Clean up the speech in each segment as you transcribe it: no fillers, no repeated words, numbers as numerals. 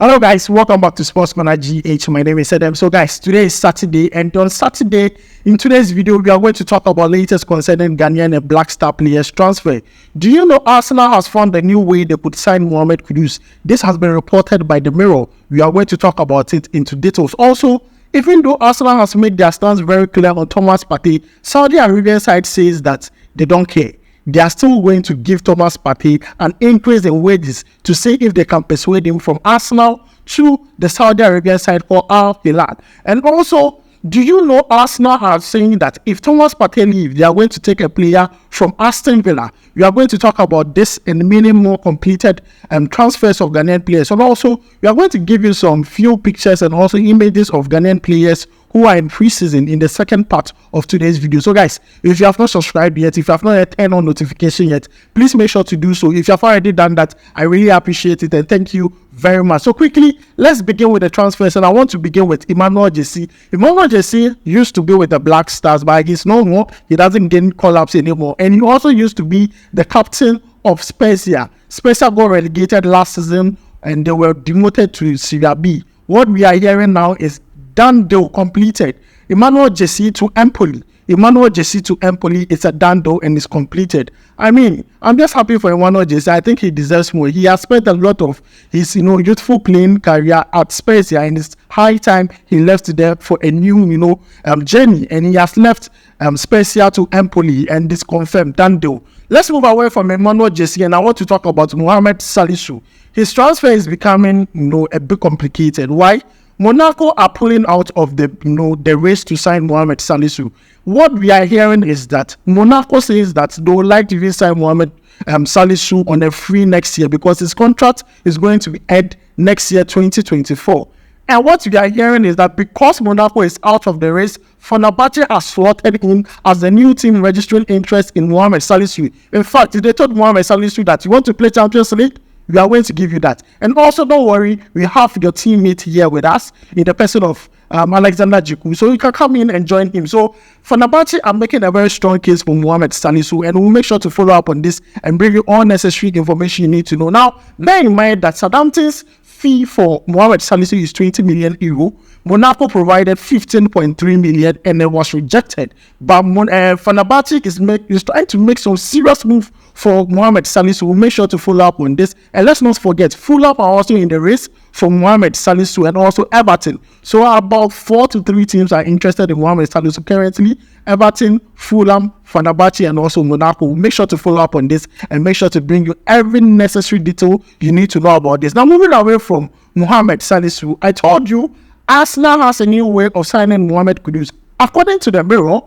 Hello guys, welcome back to Sports Corner GH. My name is Adam. So guys, today is Saturday, and on Saturday, in today's video, we are going to talk about latest concerning Ghanaian and Black Star players transfer. Do you know Arsenal has found a new way they could sign Mohammed Kudus? This has been reported by The Mirror. We are going to talk about it into details. Also, even though Arsenal has made their stance very clear on Thomas Partey, Saudi Arabian side says that they don't care. They are still going to give Thomas Partey an increase in wages to see if they can persuade him from Arsenal to the Saudi Arabian side for Al Hilal. And also, do you know Arsenal are saying that if Thomas Partey leaves, they are going to take a player from Aston Villa? We are going to talk about this in many more completed transfers of Ghanaian players. And also, we are going to give you some few pictures and also images of Ghanaian players who are in pre-season in the second part of today's video. So guys, if you have not subscribed yet, if you have not yet turned on notification yet, please make sure to do so. If you have already done that, I really appreciate it and thank you very much. So quickly, let's begin with the transfers, and I want to begin with Emmanuel Jesse. Emmanuel Jesse used to be with the Black Stars, but he's no more. He doesn't gain call-ups anymore, and he also used to be the captain of Spezia. Spezia got relegated last season and they were demoted to Serie B. What we are hearing now is done deal completed. Emmanuel Jesse to Empoli. Emmanuel Jesse to Empoli is a done deal and is completed. I mean, I'm just happy for Emmanuel Jesse. I think he deserves more. He has spent a lot of his, youthful playing career at Spezia, and it's high time he left there for a new, journey. And he has left Spezia to Empoli, and this confirmed done deal. Let's move away from Emmanuel Jesse, and I want to talk about Mohammed Salisu. His transfer is becoming, a bit complicated. Why? Monaco are pulling out of the race to sign Mohammed Salisu. What we are hearing is that Monaco says that they would like to even sign Mohammed Salisu on a free next year because his contract is going to end next year, 2024. And what we are hearing is that because Monaco is out of the race, Fenerbahce has slotted in as the new team registering interest in Mohammed Salisu. In fact, they told Mohammed Salisu that you want to play Champions League, we are going to give you that. And also, don't worry, we have your teammate here with us in the person of Alexander Djiku. So you can come in and join him. So Fenerbahce are making a very strong case for Mohammed Salisu, and we'll make sure to follow up on this and bring you all necessary information you need to know. Now, bear in mind that Southampton's fee for Mohammed Salisu is 20 million euro. Monaco provided 15.3 million and it was rejected. But Fenerbahce is trying to make some serious move for Mohammed Salisu. We'll make sure to follow up on this. And let's not forget, Fulham are also in the race for Mohammed Salisu and also Everton. So about 4 to 3 teams are interested in Mohammed Salisu currently. Everton, Fulham, Fenerbahce, and also Monaco. We'll make sure to follow up on this and make sure to bring you every necessary detail you need to know about this. Now, moving away from Mohammed Salisu, I told you Arsenal has a new way of signing Mohammed Kudus. According to The Mirror,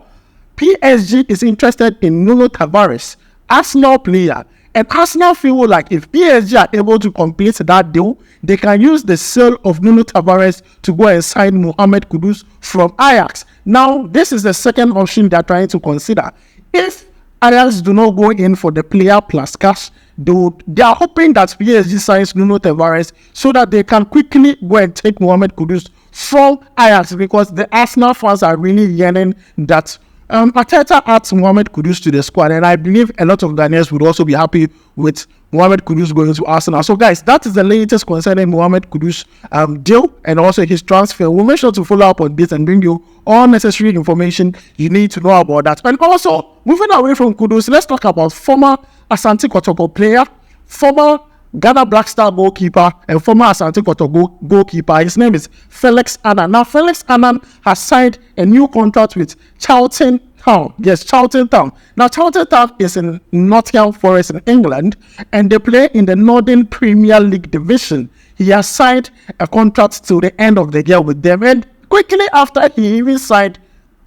PSG is interested in Nuno Tavares, Arsenal player. And Arsenal feel like if PSG are able to complete that deal, they can use the sale of Nuno Tavares to go and sign Mohammed Kudus from Ajax. Now, this is the second option they are trying to consider. If Ajax do not go in for the player plus cash, they are hoping that PSG signs Nuno Tavares so that they can quickly go and take Mohammed Kudus from Ajax, because the Arsenal fans are really yearning that Arteta adds Mohammed Kudus to the squad, and I believe a lot of Ghanaians would also be happy with Mohammed Kudus going to Arsenal. So guys, that is the latest concerning Mohammed Kudus deal and also his transfer. We'll make sure to follow up on this and bring you all necessary information you need to know about that. And also, moving away from Kudus, let's talk about former Asante Kotoko player, former Ghana Black Star goalkeeper, and former Asante Kotoko goalkeeper. His name is Felix Annan. Now, Felix Annan has signed a new contract with Charlton Town. Yes, Charlton Town. Now, Charlton Town is in Nottingham Forest in England, and they play in the Northern Premier League division. He has signed a contract to the end of the year with them, and quickly after he even signed,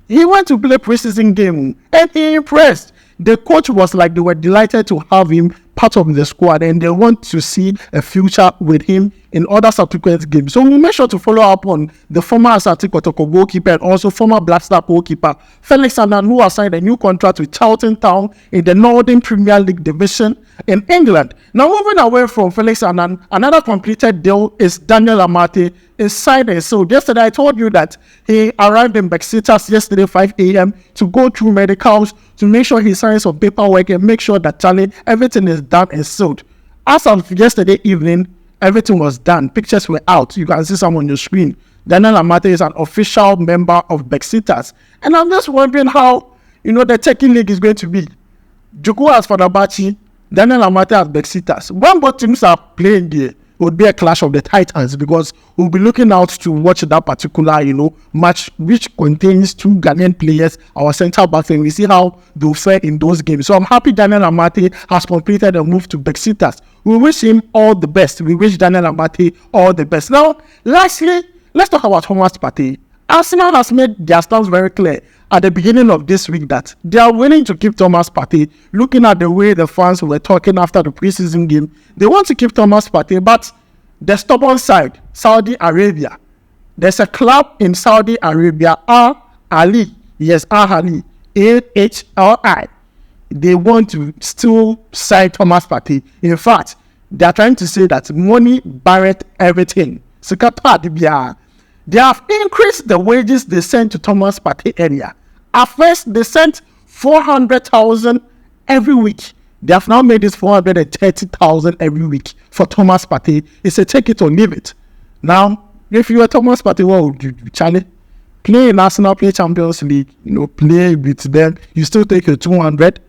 he went to play preseason game, and he impressed. The coach was like they were delighted to have him part of the squad, and they want to see a future with him in other subsequent games. So we'll make sure to follow up on the former Asante Kotoko goalkeeper and also former Black Star goalkeeper Felix Annan, who has signed a new contract with Charlton Town in the Northern Premier League division in England. Now, moving away from Felix Annan, another completed deal is Daniel Amartey is signed. So yesterday I told you that he arrived in besiktas yesterday 5 a.m. to go through medicals to make sure he signs some paperwork and make sure that everything is done and sealed. As of yesterday evening, everything was done. Pictures were out. You can see some on your screen. Daniel Amartey is an official member of besiktas. And I'm just wondering how, the Turkey League is going to be. Djiku as Fenerbahce, Daniel Amartey as besiktas. When both teams are playing there, it would be a clash of the titans, because we'll be looking out to watch that particular, match which contains 2 Ghanaian players, our centre backs, and we see how they'll fare in those games. So I'm happy Daniel Amartey has completed a move to besiktas. We wish him all the best. We wish Daniel Amartey all the best. Now, lastly, let's talk about Thomas Partey. Arsenal has made their stance very clear at the beginning of this week that they are willing to keep Thomas Partey. Looking at the way the fans were talking after the preseason game, they want to keep Thomas Partey, but the stubborn side, Saudi Arabia. There's a club in Saudi Arabia, Al-Ali. Yes, Al-Ali. A-H-L-I. They want to still sign Thomas Partey. In fact, they are trying to say that money barred everything. They have increased the wages they sent to Thomas Partey area. At first, they sent 400,000 every week. They have now made this 430,000 every week for Thomas Partey. It's a take it or leave it. Now, if you are Thomas Partey, what would you do, Charlie? Play in Arsenal, play Champions League, play with them. You still take your 200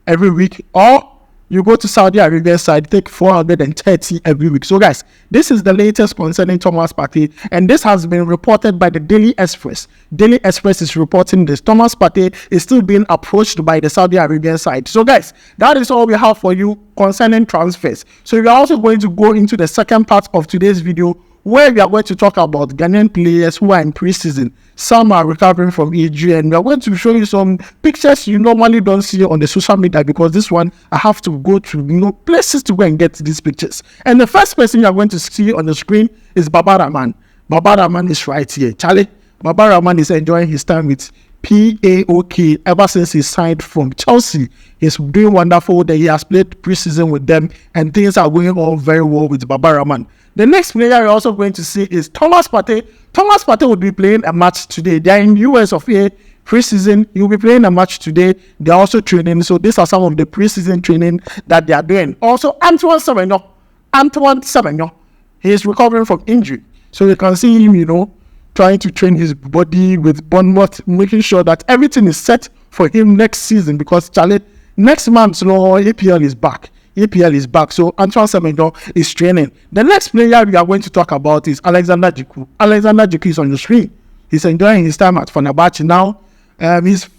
every week, or you go to Saudi Arabia side, take 430 every week. So guys, this is the latest concerning Thomas Partey, and this has been reported by the Daily Express. Daily Express is reporting this. Thomas Partey is still being approached by the Saudi Arabian side. So guys, that is all we have for you concerning transfers. So we are also going to go into the second part of today's video, where we are going to talk about Ghanaian players who are in preseason. Some are recovering from injury, and we are going to show you some pictures you normally don't see on the social media, because this one I have to go to places to go and get these pictures. And the first person you are going to see on the screen is Baba Rahman. Baba Rahman is right here. Charlie, Baba Rahman is enjoying his time with PAOK ever since he signed from Chelsea. He's doing wonderful. That he has played preseason with them, and things are going on very well with Baba Rahman. The next player you're also going to see is Thomas Partey. Thomas Partey will be playing a match today. They are in US of A preseason. He will be playing a match today. They are also training. So these are some of the preseason training that they are doing. Also, Antoine Semenyo. He is recovering from injury. So you can see him, trying to train his body with Bournemouth, making sure that everything is set for him next season, because Charlie, next month, APL is back. EPL is back, so Antoine Semenyo is training. The next player we are going to talk about is Alexander Djiku. Alexander Djiku is on the screen. He's enjoying his time at Fenerbahce now. His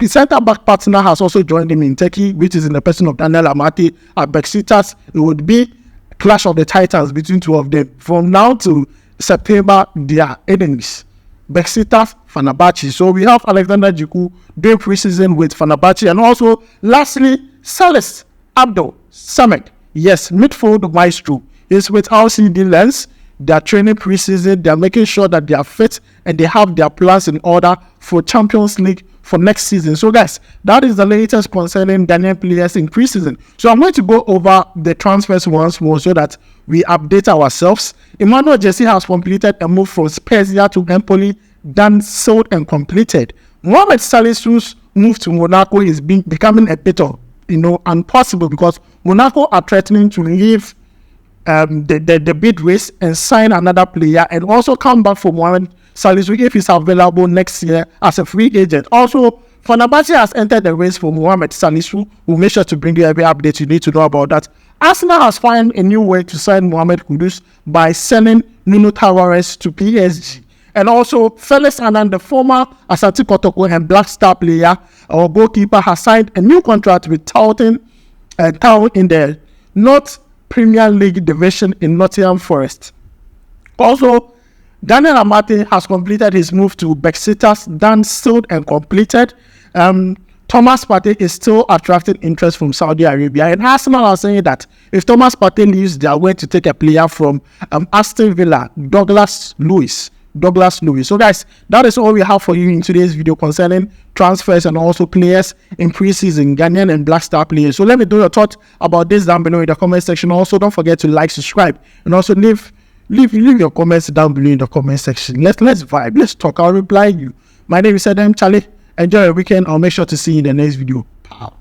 centre-back partner has also joined him in Turkey, which is in the person of Daniel Amartey at besiktas. It would be clash of the titans between two of them. From now to September, they are enemies. Besiktas, Fenerbahce. So we have Alexander Djiku doing preseason with Fenerbahce. And also, lastly, Salis, Abdul Samed. Yes, midfield maestro. He's with LCD Lens. They are training preseason. They are making sure that they are fit and they have their plans in order for Champions League for next season. So guys, that is the latest concerning Ghanaian players in preseason. So I'm going to go over the transfers once more so that we update ourselves. Emmanuel Jesse has completed a move from Spezia to Empoli, done, sold and completed. Mohammed Salisu's move to Monaco is becoming a bit of impossible, because Monaco are threatening to leave the bid race and sign another player, and also come back for Mohammed Salisu if he's available next year as a free agent. Also, Fenerbahce has entered the race for Mohammed Salisu. We'll make sure to bring you every update you need to know about that. Arsenal has found a new way to sign Mohamed Kudus by selling Nuno Tavares to PSG. And also, Felix Annan, the former Asante Kotoko and Black Star player, our goalkeeper, has signed a new contract with Town in the North Premier League division in Nottingham Forest. Also, Daniel Amartey has completed his move to besiktas, done, sold and completed. Thomas Partey is still attracting interest from Saudi Arabia, and Arsenal are saying that if Thomas Partey leaves, they are going to take a player from Aston Villa, Douglas Lewis. So guys, that is all we have for you in today's video concerning transfers and also players in preseason, Ghanaian and Black Star players. So let me know your thoughts about this down below in the comment section. Also, don't forget to like, subscribe, and also leave your comments down below in the comment section. Let's vibe, let's talk. I'll reply you. My name is Charlie. Enjoy your weekend. I'll make sure to see you in the next video. Pow.